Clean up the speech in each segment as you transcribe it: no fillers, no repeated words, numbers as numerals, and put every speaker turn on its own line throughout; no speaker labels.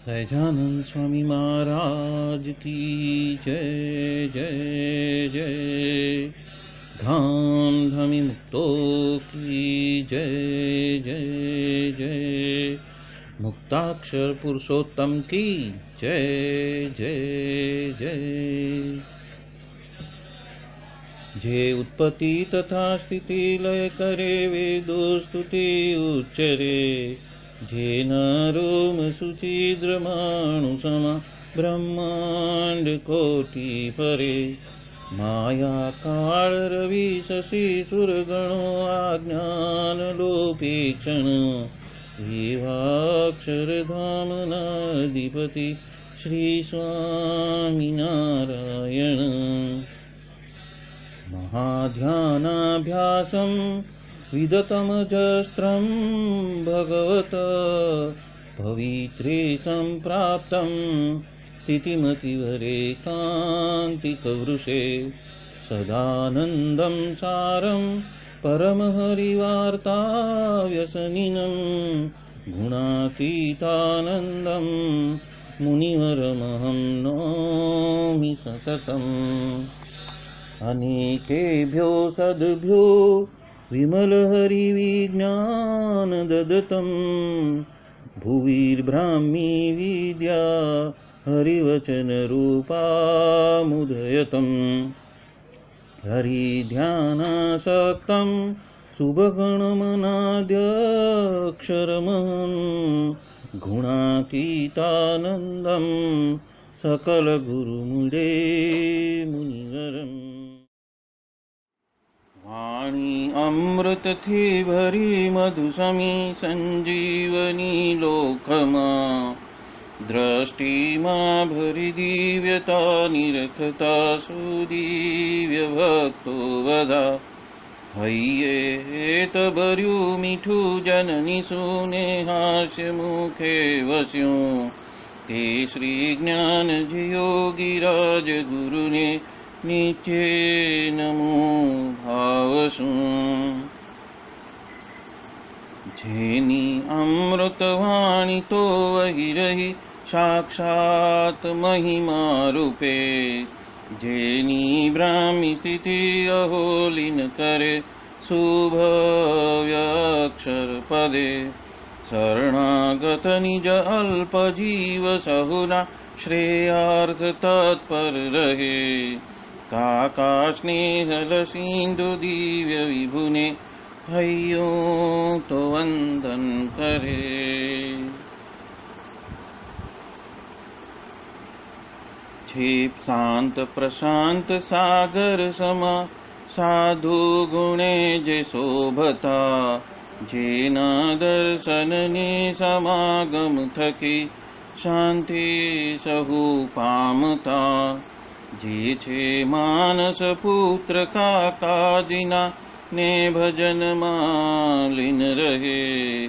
सहजानंद स्वामी महाराज की जय जय जय। धाम धमी मुक्तो की जय जय जय। मुक्ताक्षर पुरुषोत्तम की जय जय जय। जे उत्पत्ति तथा स्थिति लय करे वेदो स्तुति उच्चरे। जे नरोम सुचिद्रमाणु समा ब्रह्मांड कोटि परे। माया काल रवि शशि सुरगणो आज्ञान लोपेक्षण। एवाक्षरधाम नाधिपति श्री स्वामी नारायण। महाध्यानाभ्यासं विदतमजस्त्रं भगवत पवित्रे सम्प्राप्तं स्थितिमतिवरे कान्तिकवृषे। सदानन्दं सारं परमहरिवार्ताव्यसनिनं। गुणातीतानन्दं मुनिवरमहं नौमि सततम्। अनेकेभ्यो सद्भ्यो विमलहरिविज्ञान ददतं। भुविर्ब्राह्मी विद्या हरिवचनरूपामुदयतं। हरिध्यानासक्तं शुभगणमनाद्यक्षरमहं। गुणातीतानन्दं सकलगुरुमुदे मुनिवरम्। वाणी अमृत थी भरी मधुसमी संजीवनी लोकमा। दृष्टि मां भरी दिव्यता निरखता सुदिव्य भक्तो वदा। हय्ये तबर्यु मिठू जननी सुने हास्य मुखे वस्यों। ते श्री ज्ञान योगिराज गुरुने नित्य नमो भावसु। जेनी अमृतवाणी तो वही रही साक्षात महिमा रूपे। जेनी ब्राह्मी स्थिति अहोलिन करे शुभव्यक्षर पदे। शरणागत निज अल्प जीव सहुना श्रेयार्थ तत्पर रहे। काका स्नेहल सिंधु दिव्य विभुने हयो तो वंदन करे। क्षिप शांत प्रशांत सागर समा साधु गुणे जे शोभता। जेना दर्शन ने समागम थकी शांति सहु पामता। जे छे मानस पुत्र काका जिना ने भजन मालिन रहे।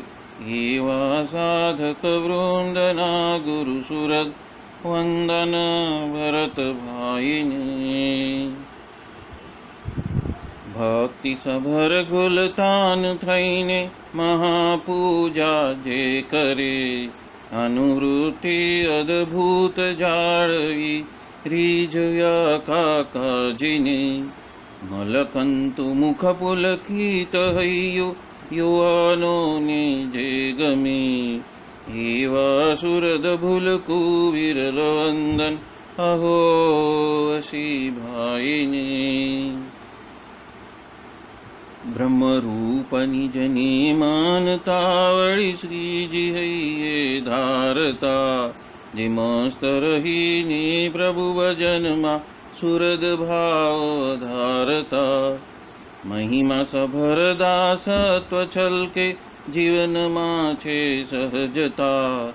एवा साधक वृंदना गुरु सुरत वंदन भरत भाईने। भक्ति सभर गुलतान थईने महापूजा जे करे। अनुवृत्ति अद्भुत जाळवी रीजया काकाजीने। मलकंतु मुख पुलकित हय्यो युवानो ने जे गमे। एवा सुरद भुलकु विरल वंदन अहो असी भाईने। ब्रह्मरूप निजने मानता वळी श्रीजी हय्ये धारता। जे मस्त रहीने प्रभु भजन मा सुरद भाव धारता। महिमा सभर दासत्व छलके जीवन माछे सहजता।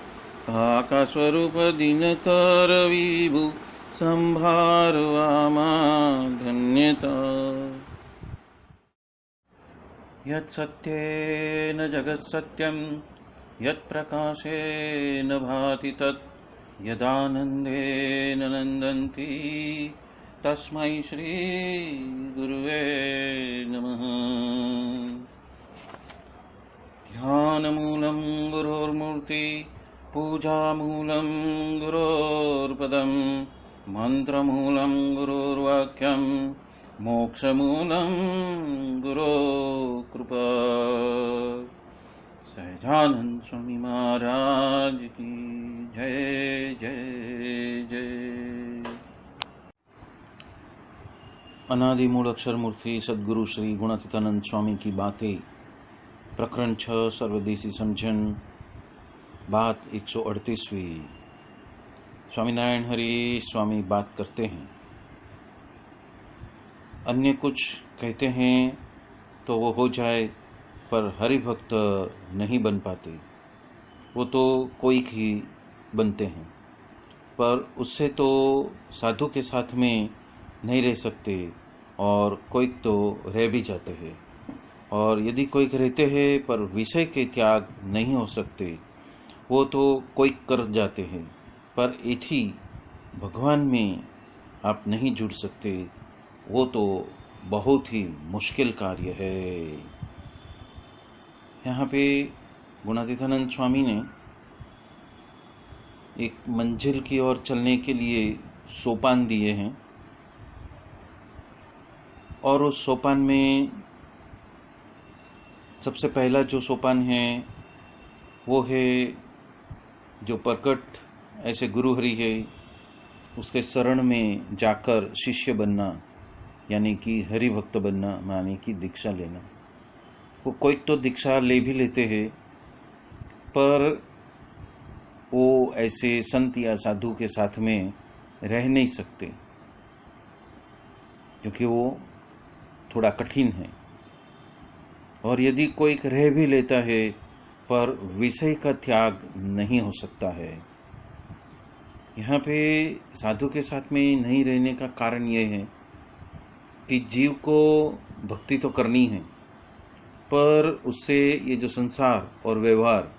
काका स्वरूप दिन कर विभु संभारवा मा धन्यता। यत् सत्येन जगत् सत्यं यत् प्रकाशेन भाति तत्। यदानन्देन नन्दन्ति तस्मै श्री गुरुवे नमः। ध्यानमूलं गुरोर्मूर्ति पूजामूलं गुरोर्पदं मन्त्रमूलं गुरुर्वाक्यं मोक्षमूलं गुरो कृपा। सहजानंद स्वामी महाराज की जय जय जय। अनादि मूल अक्षर मूर्ति सद्गुरु श्री गुणातीतानंद स्वामी की बातें, प्रकरण 6, सर्वदेशी समझन, बात 138वीं। स्वामीनारायण हरि स्वामी बात करते हैं। अन्य कुछ कहते हैं तो वो हो जाए, पर हरि भक्त नहीं बन पाते। वो तो कोई ही बनते हैं, पर उससे तो साधु के साथ में नहीं रह सकते, और कोई तो रह भी जाते हैं। और यदि कोई रहते हैं पर विषय के त्याग नहीं हो सकते, वो तो कोई कर जाते हैं, पर इथी भगवान में आप नहीं जुड़ सकते। वो तो बहुत ही मुश्किल कार्य है। यहाँ पे गुणातीतानंद स्वामी ने एक मंजिल की ओर चलने के लिए सोपान दिए हैं, और उस सोपान में सबसे पहला जो सोपान है वो है जो प्रकट ऐसे गुरु हरि है उसके शरण में जाकर शिष्य बनना, यानी कि हरि भक्त बनना, यानी कि दीक्षा लेना। वो कोई तो दीक्षा ले भी लेते हैं, पर वो ऐसे संत या साधु के साथ में रह नहीं सकते, क्योंकि वो थोड़ा कठिन है। और यदि कोई रह भी लेता है, पर विषय का त्याग नहीं हो सकता है। यहाँ पे साधु के साथ में नहीं रहने का कारण यह है कि जीव को भक्ति तो करनी है, पर उससे ये जो संसार और व्यवहार,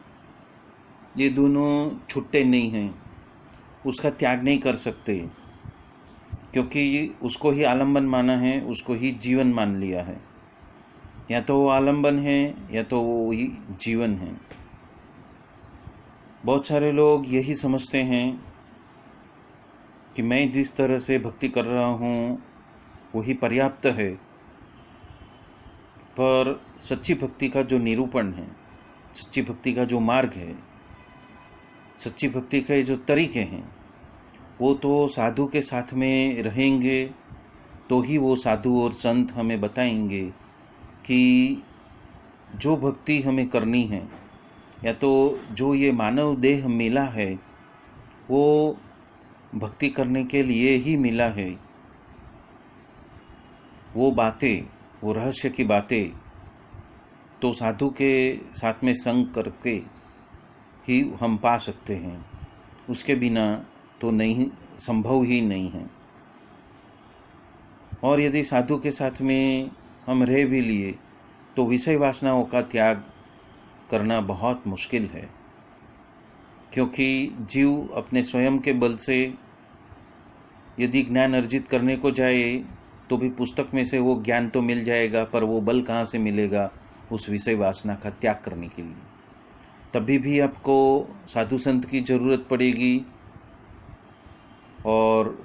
ये दोनों छूटते नहीं हैं, उसका त्याग नहीं कर सकते, क्योंकि उसको ही आलंबन माना है, उसको ही जीवन मान लिया है। या तो वो आलंबन है या तो वो ही जीवन है। बहुत सारे लोग यही समझते हैं कि मैं जिस तरह से भक्ति कर रहा हूँ वही पर्याप्त है, पर सच्ची भक्ति का जो निरूपण है, सच्ची भक्ति का जो मार्ग है, सच्ची भक्ति के जो तरीके हैं, वो तो साधु के साथ में रहेंगे तो ही वो साधु और संत हमें बताएंगे कि जो भक्ति हमें करनी है, या तो जो ये मानव देह मिला है वो भक्ति करने के लिए ही मिला है। वो बातें, वो रहस्य की बातें तो साधु के साथ में संग करके ही हम पा सकते हैं, उसके बिना तो नहीं, संभव ही नहीं है। और यदि साधु के साथ में हम रह भी लिए तो विषय वासनाओं का त्याग करना बहुत मुश्किल है, क्योंकि जीव अपने स्वयं के बल से यदि ज्ञान अर्जित करने को जाए तो भी पुस्तक में से वो ज्ञान तो मिल जाएगा, पर वो बल कहाँ से मिलेगा उस विषय वासना का त्याग करने के लिए। तभी भी आपको साधु संत की जरूरत पड़ेगी, और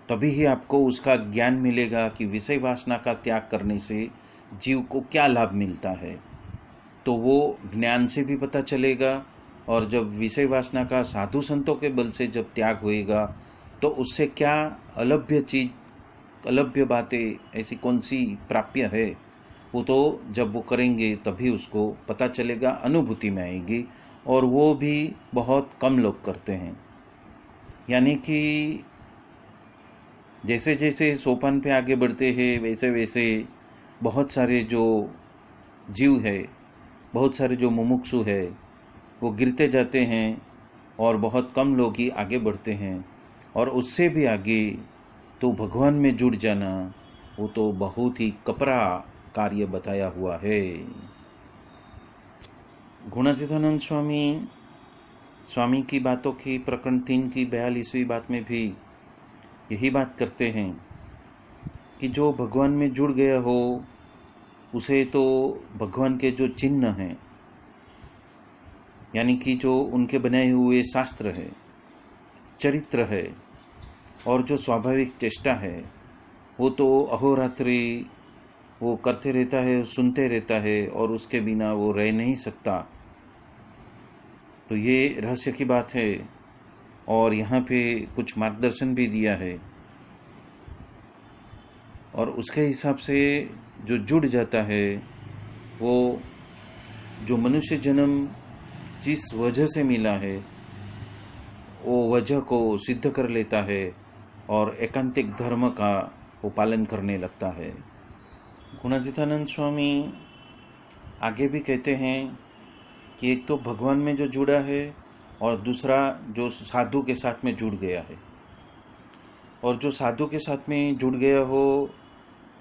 तभी ही आपको उसका ज्ञान मिलेगा कि विषय वासना का त्याग करने से जीव को क्या लाभ मिलता है। तो वो ज्ञान से भी पता चलेगा, और जब विषय वासना का साधु संतों के बल से जब त्याग होएगा तो उससे क्या अलभ्य चीज, अलभ्य बातें, ऐसी कौन सी प्राप्य है, वो तो जब वो करेंगे तभी उसको पता चलेगा, अनुभूति में आएगी। और वो भी बहुत कम लोग करते हैं। यानी कि जैसे जैसे सोपान पे आगे बढ़ते हैं वैसे वैसे बहुत सारे जो जीव है, बहुत सारे जो मुमुक्षु है, वो गिरते जाते हैं, और बहुत कम लोग ही आगे बढ़ते हैं। और उससे भी आगे तो भगवान में जुड़ जाना, वो तो बहुत ही कपरा कार्य बताया हुआ है। गुणातीतानंद स्वामी की बातों की प्रकरण 3 की 42वीं बात में भी यही बात करते हैं कि जो भगवान में जुड़ गया हो उसे तो भगवान के जो चिन्ह हैं यानी कि जो उनके बनाए हुए शास्त्र है, चरित्र है और जो स्वाभाविक चेष्टा है, वो तो अहोरात्रि वो करते रहता है, सुनते रहता है और उसके बिना वो रह नहीं सकता। तो ये रहस्य की बात है और यहाँ पे कुछ मार्गदर्शन भी दिया है और उसके हिसाब से जो जुड़ जाता है, वो जो मनुष्य जन्म जिस वजह से मिला है वो वजह को सिद्ध कर लेता है और एकांतिक धर्म का वो पालन करने लगता है। गुणातीतानंद स्वामी आगे भी कहते हैं कि एक तो भगवान में जो जुड़ा है और दूसरा जो साधु के साथ में जुड़ गया है, और जो साधु के साथ में जुड़ गया हो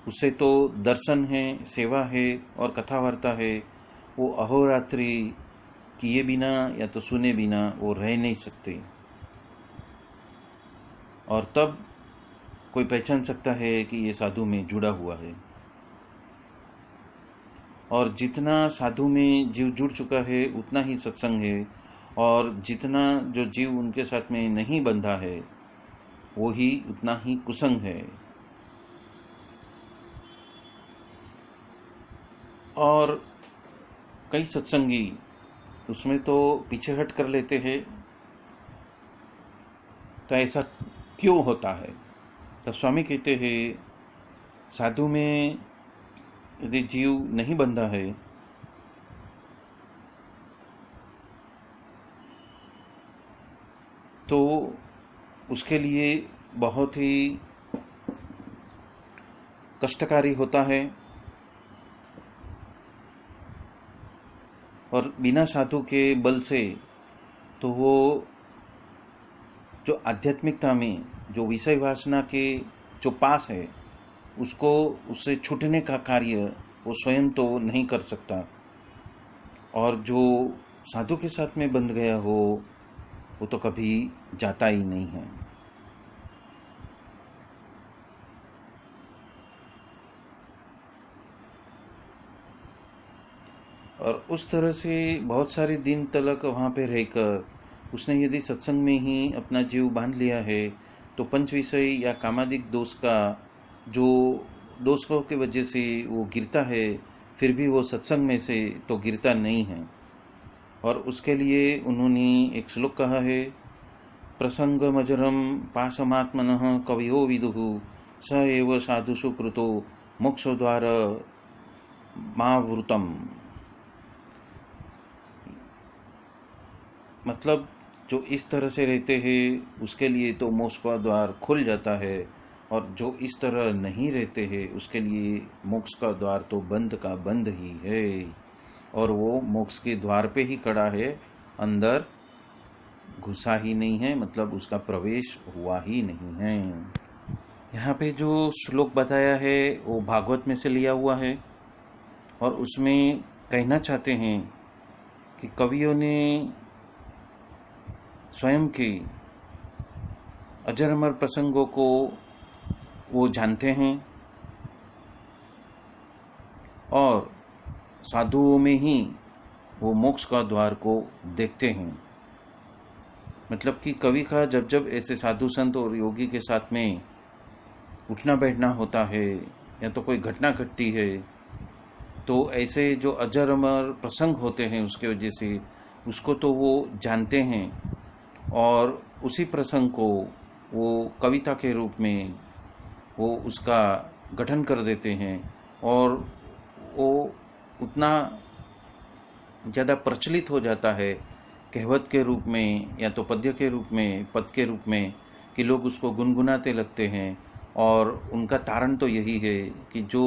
उसे तो दर्शन है, सेवा है और कथा वार्ता है, वो अहोरात्रि किए बिना या तो सुने बिना वो रह नहीं सकते। और तब कोई पहचान सकता है कि ये साधु में जुड़ा हुआ है। और जितना साधु में जीव जुड़ चुका है उतना ही सत्संग है, और जितना जो जीव उनके साथ में नहीं बंधा है वो ही उतना ही कुसंग है। और कई सत्संगी उसमें तो पीछे हट कर लेते हैं। तो ऐसा क्यों होता है? तो स्वामी कहते हैं, साधु में यदि जीव नहीं बंधा है तो उसके लिए बहुत ही कष्टकारी होता है, और बिना साधु के बल से तो वो जो आध्यात्मिकता में जो विषय वासना के जो पास है उसको उससे छूटने का कार्य वो स्वयं तो नहीं कर सकता, और जो साधु के साथ में बंध गया हो वो तो कभी जाता ही नहीं है। और उस तरह से बहुत सारे दिन तक वहाँ पे रहकर उसने यदि सत्संग में ही अपना जीव बांध लिया है तो पंच विषय या कामादिक दोष का जो दोषों की वजह से वो गिरता है, फिर भी वो सत्संग में से तो गिरता नहीं है। और उसके लिए उन्होंने एक श्लोक कहा है, प्रसंग मजरम पाशमात्मनः कवियो विदुः स एव साधुषु कृतो मोक्ष द्वार मावृतम। मतलब जो इस तरह से रहते हैं उसके लिए तो मोक्ष का द्वार खुल जाता है, और जो इस तरह नहीं रहते हैं उसके लिए मोक्ष का द्वार तो बंद का बंद ही है, और वो मोक्ष के द्वार पे ही खड़ा है, अंदर घुसा ही नहीं है, मतलब उसका प्रवेश हुआ ही नहीं है। यहाँ पे जो श्लोक बताया है वो भागवत में से लिया हुआ है, और उसमें कहना चाहते हैं कि कवियों ने स्वयं के अजर अमर प्रसंगों को वो जानते हैं और साधुओं में ही वो मोक्ष का द्वार को देखते हैं। मतलब कि कवि का जब जब ऐसे साधु संत और योगी के साथ में उठना बैठना होता है या तो कोई घटना घटती है, तो ऐसे जो अजर अमर प्रसंग होते हैं उसके वजह से उसको तो वो जानते हैं, और उसी प्रसंग को वो कविता के रूप में वो उसका गठन कर देते हैं, और वो उतना ज़्यादा प्रचलित हो जाता है कहावत के रूप में या तो पद्य के रूप में, पद के रूप में, कि लोग उसको गुनगुनाते लगते हैं। और उनका तारण तो यही है कि जो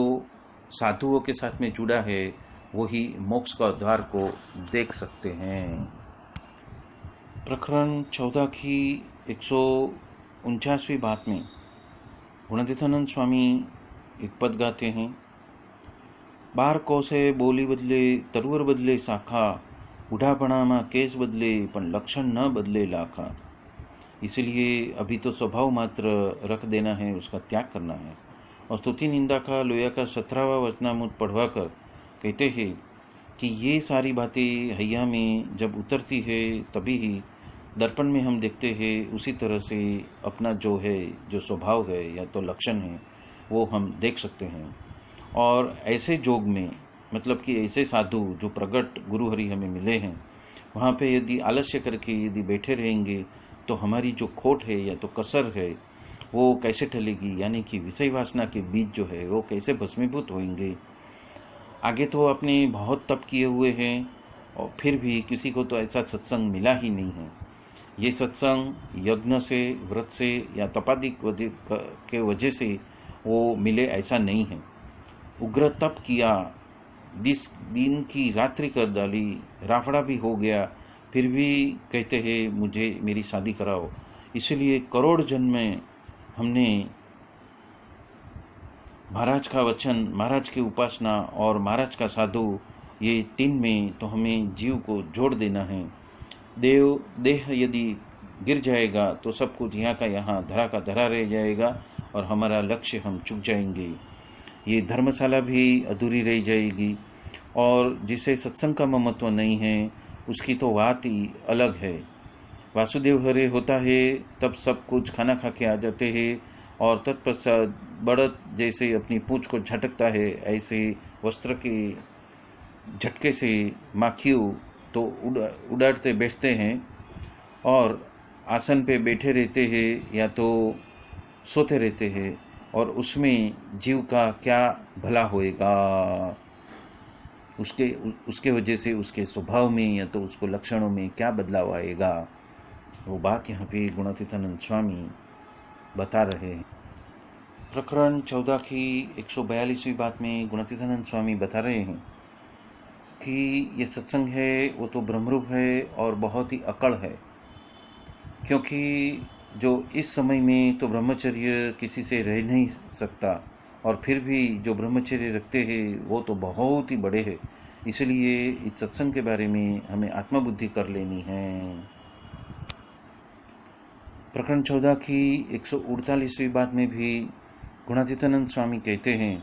साधुओं के साथ में जुड़ा है वही मोक्ष का द्वार को देख सकते हैं। प्रकरण 14 की 149वीं बात में गुणातीतानंद स्वामी एक पद गाते हैं, बार कोसे बोली बदले तरुवर बदले शाखा, बूढ़ापणाમાં केस बदले पण लक्षण न बदले लाखा। इसलिए अभी तो स्वभाव मात्र रख देना है, उसका त्याग करना है। और स्तुति निंदा का लोया का 17वां वचनामृत पढ़वा कर कहते हैं कि ये सारी बातें हैया में जब उतरती है तभी ही दर्पण में हम देखते हैं उसी तरह से अपना जो है, जो स्वभाव है या तो लक्षण है, वो हम देख सकते हैं। और ऐसे जोग में मतलब कि ऐसे साधु जो प्रगट गुरु हरि हमें मिले हैं, वहाँ पे यदि आलस्य करके यदि बैठे रहेंगे तो हमारी जो खोट है या तो कसर है वो कैसे टलेगी, यानी कि विषय वासना के बीज जो है वो कैसे भस्मीभूत होंगे। आगे तो आपने बहुत तप किए हुए हैं और फिर भी किसी को तो ऐसा सत्संग मिला ही नहीं है। ये सत्संग यज्ञ से, व्रत से या तपादि के वजह से वो मिले ऐसा नहीं है। उग्र तप किया, 20 दिन की रात्रि कर डाली, राफड़ा भी हो गया, फिर भी कहते हैं मुझे मेरी शादी कराओ। इसलिए करोड़ जन्म में हमने महाराज का वचन, महाराज की उपासना और महाराज का साधु, ये 3 में तो हमें जीव को जोड़ देना है। देह यदि गिर जाएगा तो सब कुछ यहाँ का यहाँ, धरा का धरा रह जाएगा और हमारा लक्ष्य हम चूक जाएंगे। ये धर्मशाला भी अधूरी रह जाएगी। और जिसे सत्संग का महत्व नहीं है उसकी तो बात ही अलग है। वासुदेव हरे होता है तब सब कुछ खाना खा के आ जाते हैं और तत्पश्चात बड़द जैसे अपनी पूंछ को झटकता है, ऐसे वस्त्र के झटके से माखियों तो उड़ाते बैठते हैं और आसन पे बैठे रहते हैं या तो सोते रहते हैं। और उसमें जीव का क्या भला होएगा, उसके वजह से उसके स्वभाव में या तो उसको लक्षणों में क्या बदलाव आएगा, वो बात यहाँ पे गुणातीतानंद स्वामी बता रहे हैं। प्रकरण 14 की 142वीं बात में गुणातीतानंद स्वामी बता रहे हैं कि ये सत्संग है वो तो ब्रह्मरूप है और बहुत ही अकड़ है, क्योंकि जो इस समय में तो ब्रह्मचर्य किसी से रह नहीं सकता और फिर भी जो ब्रह्मचर्य रखते हैं वो तो बहुत ही बड़े हैं। इसलिए इस सत्संग के बारे में हमें आत्मबुद्धि कर लेनी है। प्रकरण 14 की 148वीं बात में भी गुणातीतानंद स्वामी कहते हैं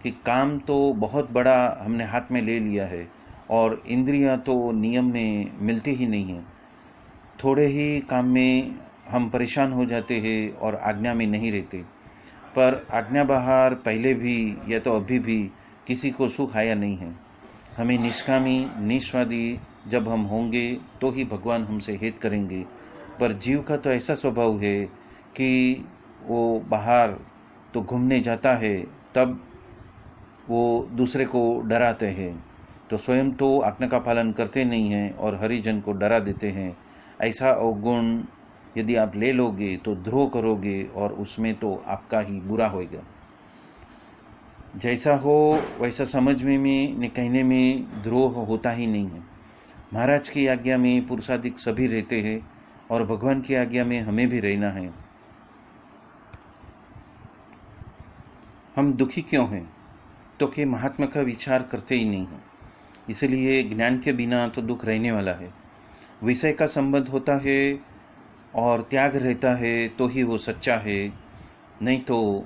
कि काम तो बहुत बड़ा हमने हाथ में ले लिया है और इंद्रियां तो नियम में मिलती ही नहीं है। थोड़े ही काम में हम परेशान हो जाते हैं और आज्ञा में नहीं रहते, पर आज्ञा बाहर पहले भी या तो अभी भी किसी को सुख आया नहीं है। हमें निष्कामी निस्वादी जब हम होंगे तो ही भगवान हमसे हित करेंगे। पर जीव का तो ऐसा स्वभाव है कि वो बाहर तो घूमने जाता है तब वो दूसरे को डराते हैं, तो स्वयं तो आज्ञा का पालन करते नहीं हैं और हरिजन को डरा देते हैं। ऐसा अवगुण यदि आप ले लोगे तो द्रोह करोगे और उसमें तो आपका ही बुरा होएगा। जैसा हो वैसा समझने में कहने में द्रोह होता ही नहीं है। महाराज की आज्ञा में पुरुषाधिक सभी रहते हैं और भगवान की आज्ञा में हमें भी रहना है। हम दुखी क्यों हैं? तो कि महात्मा का विचार करते ही नहीं हैं। इसलिए ज्ञान के बिना तो दुख रहने वाला है। विषय का संबंध होता है और त्याग रहता है तो ही वो सच्चा है, नहीं तो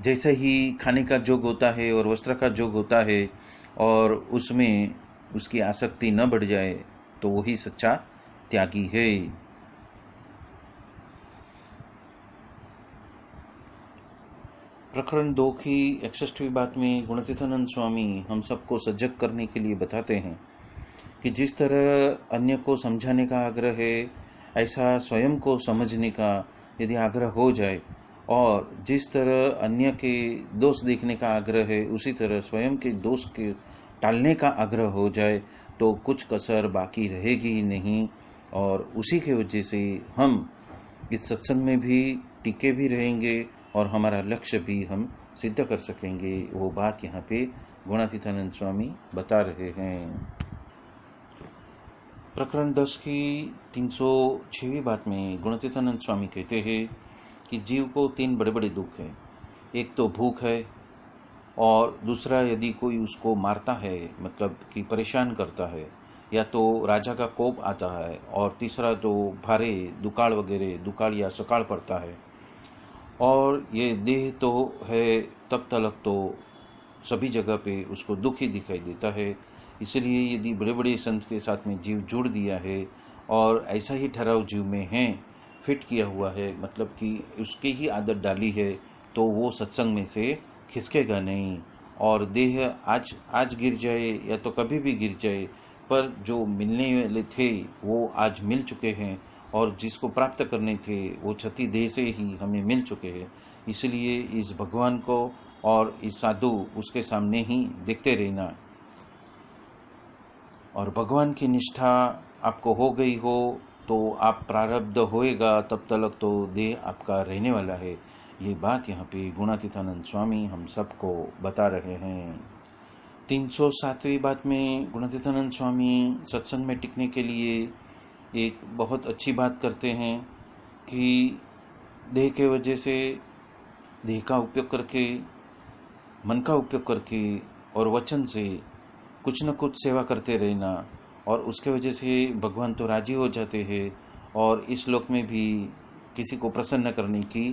जैसे ही खाने का जोग होता है और वस्त्र का जोग होता है और उसमें उसकी आसक्ति न बढ़ जाए तो वही सच्चा त्यागी है। प्रकरण 2 की 61वीं बात में गुणातीतानंद स्वामी हम सबको सजग करने के लिए बताते हैं कि जिस तरह अन्य को समझाने का आग्रह है, ऐसा स्वयं को समझने का यदि आग्रह हो जाए और जिस तरह अन्य के दोष देखने का आग्रह है उसी तरह स्वयं के दोष के टालने का आग्रह हो जाए तो कुछ कसर बाकी रहेगी ही नहीं। और उसी के वजह से हम इस सत्संग में भी टिके भी रहेंगे और हमारा लक्ष्य भी हम सिद्ध कर सकेंगे। वो बात यहाँ पे गुणातीतानंद स्वामी बता रहे हैं। प्रकरण 10 की 306वीं बात में गुणातीतानंद स्वामी कहते हैं कि जीव को 3 बड़े बड़े दुख हैं। एक तो भूख है और दूसरा यदि कोई उसको मारता है मतलब कि परेशान करता है, या तो राजा का कोप आता है, और तीसरा तो भारे दुकाल वगैरह दुकाल या सकाल पड़ता है। और ये देह तो है तब तक तो सभी जगह पे उसको दुख ही दिखाई देता है। इसलिए यदि बड़े बड़े संत के साथ में जीव जुड़ दिया है और ऐसा ही ठहराव जीव में है, फिट किया हुआ है, मतलब कि उसके ही आदत डाली है, तो वो सत्संग में से खिसकेगा नहीं। और देह आज आज गिर जाए या तो कभी भी गिर जाए, पर जो मिलने वाले थे वो आज मिल चुके हैं, और जिसको प्राप्त करने थे वो क्षति देह से ही हमें मिल चुके हैं। इसलिए इस भगवान को और इस साधु उसके सामने ही देखते रहना। और भगवान की निष्ठा आपको हो गई हो तो आप प्रारब्ध होएगा, तब तक तो देह आपका रहने वाला है। ये बात यहाँ पे गुणातीतानंद स्वामी हम सबको बता रहे हैं। 307वीं बात में गुणातीतानंद स्वामी सत्संग में टिकने के लिए एक बहुत अच्छी बात करते हैं कि देह के वजह से, देह का उपयोग करके, मन का उपयोग करके और वचन से कुछ न कुछ सेवा करते रहना, और उसके वजह से भगवान तो राजी हो जाते हैं, और इस लोक में भी किसी को प्रसन्न करने की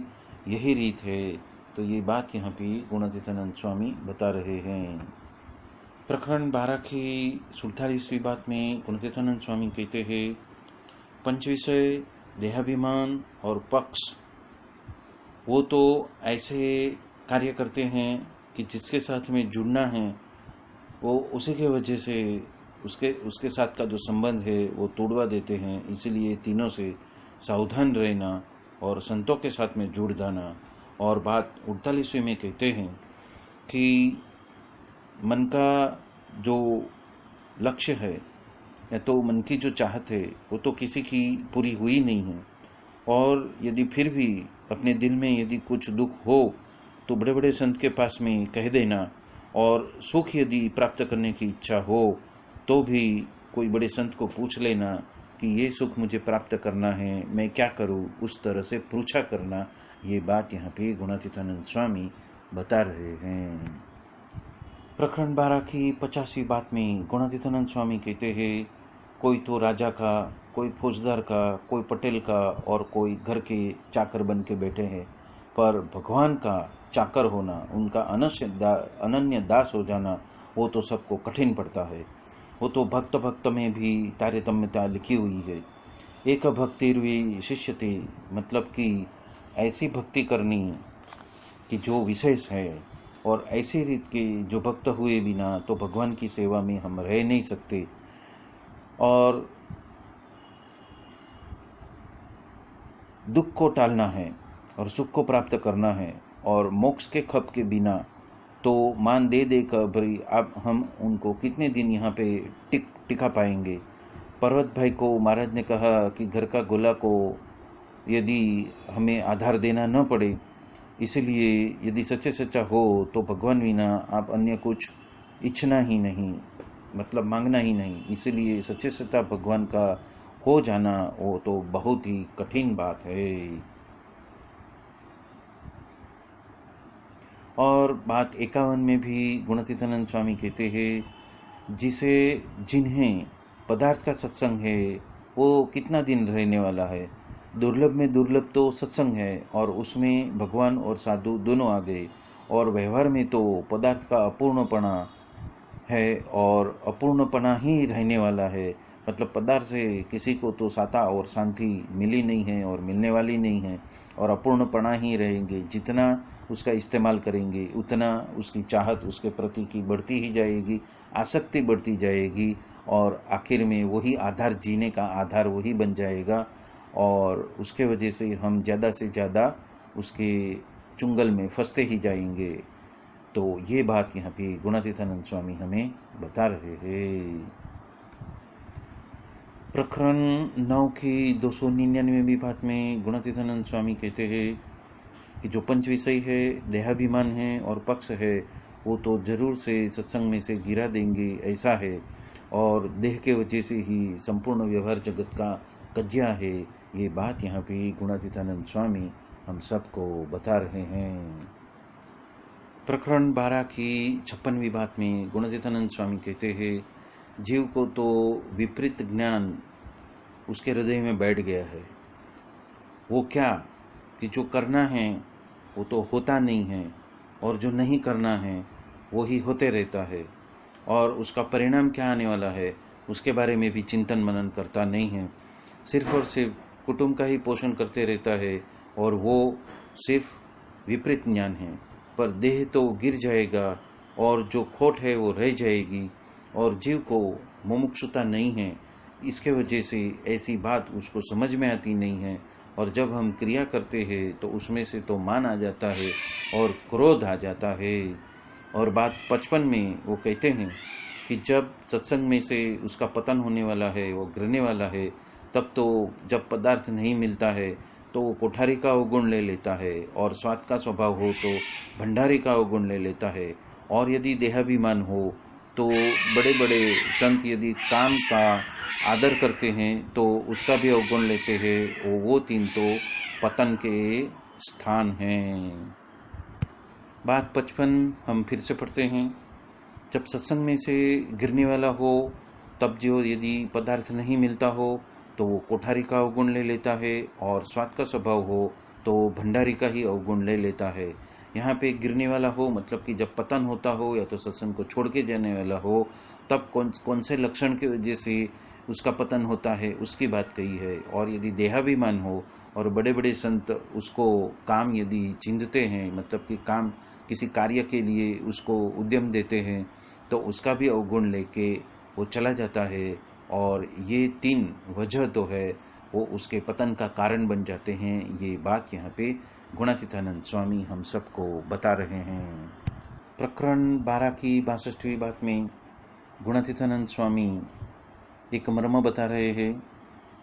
यही रीत है। तो ये बात यहाँ पे गुणातीतानंद स्वामी बता रहे हैं। प्रकरण 12 की 47वीं बात में गुणातीतानंद स्वामी कहते हैं, पंच विषय, देहाभिमान और पक्ष वो तो ऐसे कार्य करते हैं कि जिसके साथ में जुड़ना है वो उसी के वजह से उसके साथ का जो संबंध है वो तोड़वा देते हैं। इसीलिए तीनों से सावधान रहना और संतों के साथ में जुड़ जाना। और बात 48वीं में कहते हैं कि मन का जो लक्ष्य है या तो मन की जो चाहत है वो तो किसी की पूरी हुई नहीं है, और यदि फिर भी अपने दिल में यदि कुछ दुख हो तो बड़े बड़े संत के पास में कह देना, और सुख यदि प्राप्त करने की इच्छा हो तो भी कोई बड़े संत को पूछ लेना कि ये सुख मुझे प्राप्त करना है, मैं क्या करूं, उस तरह से पूछा करना। ये बात यहाँ पे गुणातीतानंद स्वामी बता रहे हैं। प्रकरण 12 की 50वीं बात में गुणातीतानंद स्वामी कहते हैं, कोई तो राजा का, कोई फौजदार का, कोई पटेल का और कोई घर के चाकर बन के बैठे हैं, पर भगवान का चाकर होना, उनका अनन्य दास हो जाना, वो तो सबको कठिन पड़ता है। वो तो भक्त भक्त में भी तारतम्यता लिखी हुई है। एक भक्तिर्वी शिष्य थे, मतलब कि ऐसी भक्ति करनी कि जो विशेष है, और ऐसी रीत के जो भक्त हुए बिना तो भगवान की सेवा में हम रह नहीं सकते। और दुख को टालना है और सुख को प्राप्त करना है, और मोक्ष के खप के बिना तो मान दे देकर भाई अब हम उनको कितने दिन यहाँ पे टिका पाएंगे। पर्वत भाई को महाराज ने कहा कि घर का गोला को यदि हमें आधार देना न पड़े, इसलिए यदि सच्चे सच्चा हो तो भगवान विना आप अन्य कुछ इच्छना ही नहीं, मतलब मांगना ही नहीं। इसलिए सच्चे सच्चा भगवान का हो जाना वो तो बहुत ही कठिन बात है। और बात 51 में भी गुणातीतानंद स्वामी कहते हैं, जिन्हें पदार्थ का सत्संग है वो कितना दिन रहने वाला है। दुर्लभ में दुर्लभ तो सत्संग है, और उसमें भगवान और साधु दोनों आ गए, और व्यवहार में तो पदार्थ का अपूर्णपना है, और अपूर्णपना ही रहने वाला है। मतलब पदार्थ से किसी को तो साता और शांति मिली नहीं है और मिलने वाली नहीं है, और अपूर्णपना ही रहेंगे। जितना उसका इस्तेमाल करेंगे उतना उसकी चाहत उसके प्रति की बढ़ती ही जाएगी, आसक्ति बढ़ती जाएगी, और आखिर में वही आधार, जीने का आधार वही बन जाएगा, और उसके वजह से हम ज़्यादा से ज़्यादा उसके चुंगल में फंसते ही जाएंगे। तो ये बात यहाँ पे गुणातीतानंद स्वामी हमें बता रहे हैं। प्रकरण 9 की 299वीं बात में गुणातीतानंद स्वामी कहते हैं कि जो पंच विषय है, देहाभिमान है और पक्ष है, वो तो जरूर से सत्संग में से गिरा देंगे, ऐसा है। और देह के वजह से ही संपूर्ण व्यवहार जगत का कज्या है। ये बात यहाँ पे गुणातीतानंद स्वामी हम सबको बता रहे हैं। प्रकरण 12 की 56वीं बात में गुणातीतानंद स्वामी कहते हैं, जीव को तो विपरीत ज्ञान उसके हृदय में बैठ गया है। वो क्या कि जो करना है वो तो होता नहीं है, और जो नहीं करना है वही होते रहता है, और उसका परिणाम क्या आने वाला है उसके बारे में भी चिंतन मनन करता नहीं है। सिर्फ और सिर्फ कुटुंब का ही पोषण करते रहता है, और वो सिर्फ विपरीत ज्ञान है। पर देह तो गिर जाएगा और जो खोट है वो रह जाएगी, और जीव को मुमुक्षुता नहीं है। इसके वजह से ऐसी बात उसको समझ में आती नहीं है, और जब हम क्रिया करते हैं तो उसमें से तो मान आ जाता है और क्रोध आ जाता है। और बात 55 में वो कहते हैं कि जब सत्संग में से उसका पतन होने वाला है, वो गिरने वाला है, तब तो जब पदार्थ नहीं मिलता है तो वो कोठारी का अवगुण ले लेता है, और स्वाद का स्वभाव हो तो भंडारी का अवगुण ले लेता है। और यदि देहाभिमान हो तो बड़े बड़े संत यदि काम का आदर करते हैं तो उसका भी अवगुण लेते हैं। वो तीन तो पतन के स्थान हैं। बात 55 हम फिर से पढ़ते हैं। जब सत्संग में से गिरने वाला हो तब जो यदि पदार्थ नहीं मिलता हो तो वो कोठारी का अवगुण ले लेता है, और स्वाद का स्वभाव हो तो भंडारी का ही अवगुण ले लेता है। यहाँ पे गिरने वाला हो मतलब कि जब पतन होता हो या तो सत्संग को छोड़ के जाने वाला हो, तब कौन से लक्षण की वजह से उसका पतन होता है उसकी बात कही है। और यदि देहाभिमान हो और बड़े बड़े संत उसको काम यदि चिंतते हैं, मतलब कि काम किसी कार्य के लिए उसको उद्यम देते हैं, तो उसका भी अवगुण लेके वो चला जाता है। और ये तीन वजह तो है वो उसके पतन का कारण बन जाते हैं। ये बात यहाँ पे गुणातीतानंद स्वामी हम सबको बता रहे हैं। प्रकरण 12 की 62वीं बात में गुणातीतानंद स्वामी एक मर्म बता रहे हैं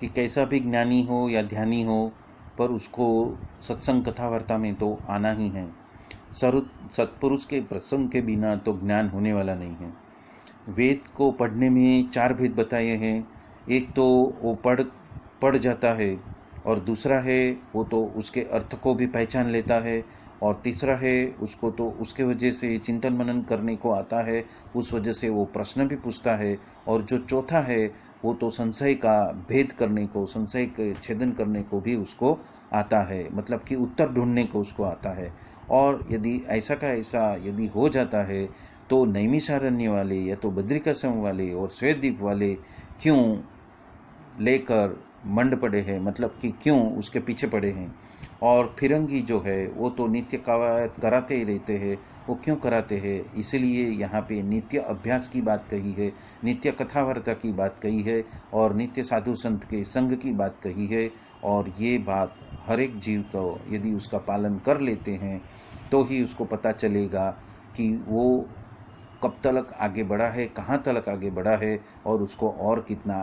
कि कैसा भी ज्ञानी हो या ध्यानी हो, पर उसको सत्संग कथा वार्ता में तो आना ही है। सत्पुरुष के प्रसंग के बिना तो ज्ञान होने वाला नहीं है। वेद को पढ़ने में 4 भेद बताए हैं। एक तो वो पढ़ जाता है, और दूसरा है वो तो उसके अर्थ को भी पहचान लेता है, और तीसरा है उसको तो उसके वजह से चिंतन मनन करने को आता है, उस वजह से वो प्रश्न भी पूछता है, और जो चौथा है वो तो संशय का भेद करने को, संशय के छेदन करने को भी उसको आता है, मतलब कि उत्तर ढूंढने को उसको आता है। और यदि ऐसा का ऐसा यदि हो जाता है तो नैमिषारण्य वाले या तो बद्रिकाश्रम वाले और श्वेतद्वीप वाले क्यों लेकर मंड पड़े हैं, मतलब कि क्यों उसके पीछे पड़े हैं। और फिरंगी जो है वो तो नित्य कवायद कराते ही रहते हैं, वो क्यों कराते हैं, इसलिए यहाँ पे नित्य अभ्यास की बात कही है, नित्य कथावार्ता की बात कही है, और नित्य साधु संत के संग की बात कही है। और ये बात हर एक जीव को यदि उसका पालन कर लेते हैं तो ही उसको पता चलेगा कि वो कब तक आगे बढ़ा है, कहाँ तक आगे बढ़ा है, और उसको और कितना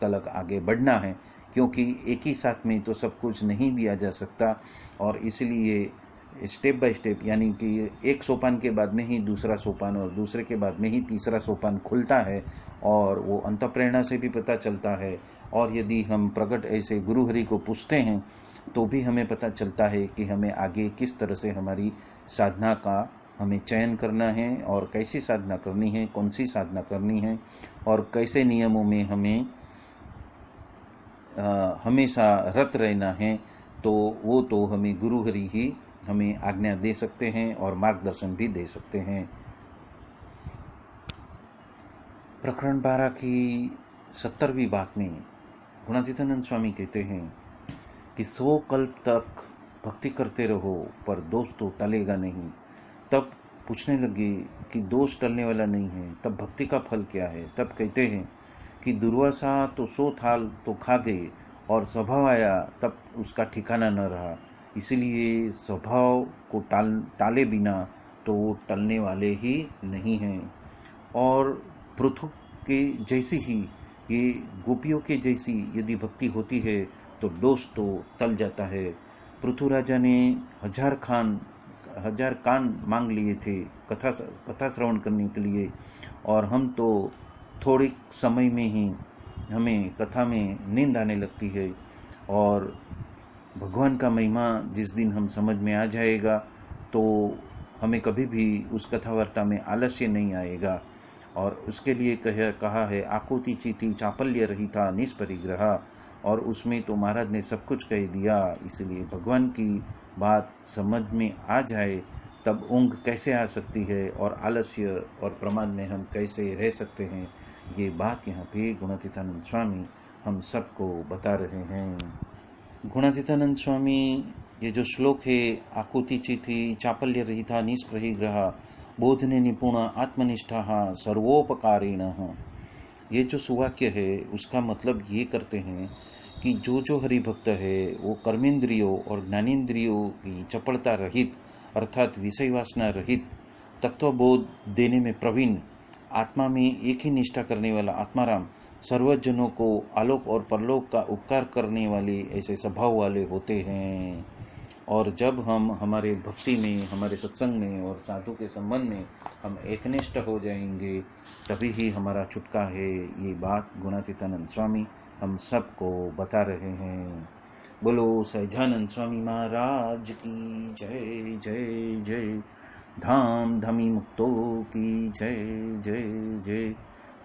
तक आगे बढ़ना है। क्योंकि एक ही साथ में तो सब कुछ नहीं दिया जा सकता, और इसलिए स्टेप बाय स्टेप, यानी कि एक सोपान के बाद में ही दूसरा सोपान और दूसरे के बाद में ही तीसरा सोपान खुलता है, और वो अंतःप्रेरणा से भी पता चलता है। और यदि हम प्रकट ऐसे गुरु हरि को पूछते हैं तो भी हमें पता चलता है कि हमें आगे किस तरह से हमारी साधना का हमें चयन करना है, और कैसी साधना करनी है, कौन सी साधना करनी है, और कैसे नियमों में हमें हमेशा रत रहना है। तो वो तो हमें गुरु हरि ही हमें आज्ञा दे सकते हैं और मार्गदर्शन भी दे सकते हैं। प्रकरण 12 की 70वीं बात में गुणातीतानंद स्वामी कहते हैं कि 100 कल्प तक भक्ति करते रहो पर दोष तो टलेगा नहीं। तब पूछने लगे कि दोष टलने वाला नहीं है, तब भक्ति का फल क्या है। तब कहते हैं कि दुर्वासा तो 100 थाल तो खा गए, और स्वभाव आया तब उसका ठिकाना न रहा। इसलिए स्वभाव को टाले बिना तो वो टलने वाले ही नहीं हैं। और पृथु के जैसी ही ये गोपियों के जैसी यदि भक्ति होती है तो दोष तो टल जाता है। पृथु राजा ने 1000 कान मांग लिए थे कथा श्रवण करने के लिए, और हम तो थोड़े समय में ही हमें कथा में नींद आने लगती है। और भगवान का महिमा जिस दिन हम समझ में आ जाएगा तो हमें कभी भी उस कथा वार्ता में आलस्य नहीं आएगा। और उसके लिए कहा है आकुति चीति चापल्य रहिता निष्परिग्रह, और उसमें तो महाराज ने सब कुछ कह दिया। इसलिए भगवान की बात समझ में आ जाए तब ऊँघ कैसे आ सकती है और आलस्य और प्रमाद में हम कैसे रह सकते हैं, ये बात यहाँ पे गुणातीतानंद स्वामी हम सबको बता रहे हैं। गुणातीतानंद स्वामी ये जो श्लोक है, आकुति चिति चापल्य रहिता निष्प्रहिग्रह बोधने निपुण आत्मनिष्ठा सर्वोपकारिण, ये जो सुवाक्य है उसका मतलब ये करते हैं कि जो हरिभक्त है वो कर्मेंद्रियों और ज्ञानेंद्रियों की चपलता रहित अर्थात विषय वासना रहित तत्वबोध देने में प्रवीण, आत्मा में एक ही निष्ठा करने वाला आत्माराम, सर्वजनों को आलोक और परलोक का उपकार करने वाले ऐसे स्वभाव वाले होते हैं। और जब हम हमारे भक्ति में, हमारे सत्संग में और साधु के संबंध में हम एकनिष्ठ हो जाएंगे, तभी ही हमारा छुटका है। ये बात गुणातीतानंद स्वामी हम सबको बता रहे हैं। बोलो सहजानंद स्वामी महाराज की जय जय जय। धाम धमी मुक्तों की जय जय जय।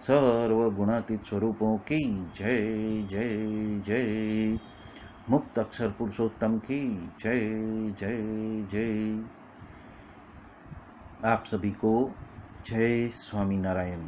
सर्व गुणातीत स्वरूपों की जय जय जय। मुक्त अक्षर पुरुषोत्तम की जय जय जय। आप सभी को जय स्वामी नारायण।